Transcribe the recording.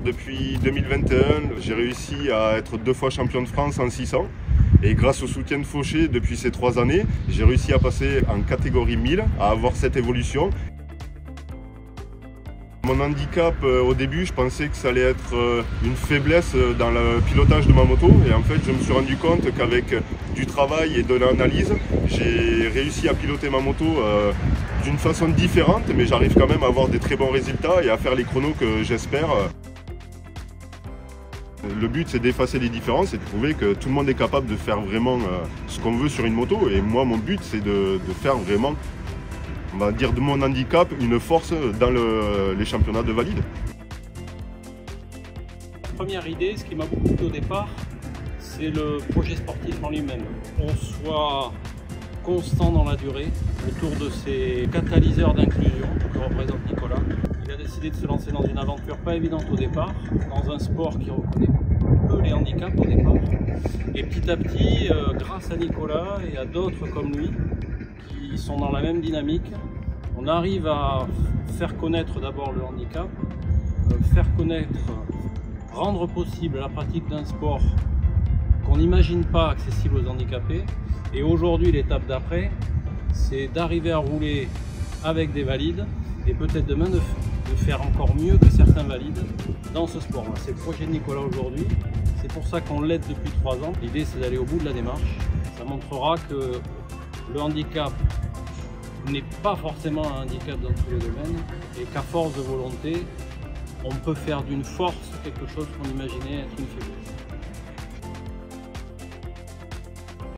depuis 2021, j'ai réussi à être 2 fois champion de France en 600. Et grâce au soutien de Fauché, depuis ces 3 années, j'ai réussi à passer en catégorie 1000, à avoir cette évolution. Mon handicap, au début, je pensais que ça allait être une faiblesse dans le pilotage de ma moto. Et en fait, je me suis rendu compte qu'avec du travail et de l'analyse, j'ai réussi à piloter ma moto d'une façon différente, mais j'arrive quand même à avoir des très bons résultats et à faire les chronos que j'espère. Le but, c'est d'effacer les différences et de prouver que tout le monde est capable de faire vraiment ce qu'on veut sur une moto. Et moi, mon but, c'est de faire vraiment, on va dire, de mon handicap une force dans les championnats de valide. La première idée, ce qui m'a beaucoup plu au départ, c'est le projet sportif en lui-même. On soit constant dans la durée autour de ces catalyseurs d'inclusion que représente Nicolas. Il a décidé de se lancer dans une aventure pas évidente au départ, dans un sport qui reconnaît peu les handicaps au départ. Et petit à petit, grâce à Nicolas et à d'autres comme lui, qui sont dans la même dynamique, on arrive à faire connaître d'abord le handicap, faire connaître, rendre possible la pratique d'un sport qu'on n'imagine pas accessible aux handicapés. Et aujourd'hui, l'étape d'après, c'est d'arriver à rouler avec des valides et peut-être demain de faire encore mieux que certains valides dans ce sport-là. C'est le projet de Nicolas aujourd'hui, c'est pour ça qu'on l'aide depuis 3 ans. L'idée, c'est d'aller au bout de la démarche. Ça montrera que le handicap n'est pas forcément un handicap dans tous les domaines et qu'à force de volonté, on peut faire d'une force quelque chose qu'on imaginait être une faiblesse.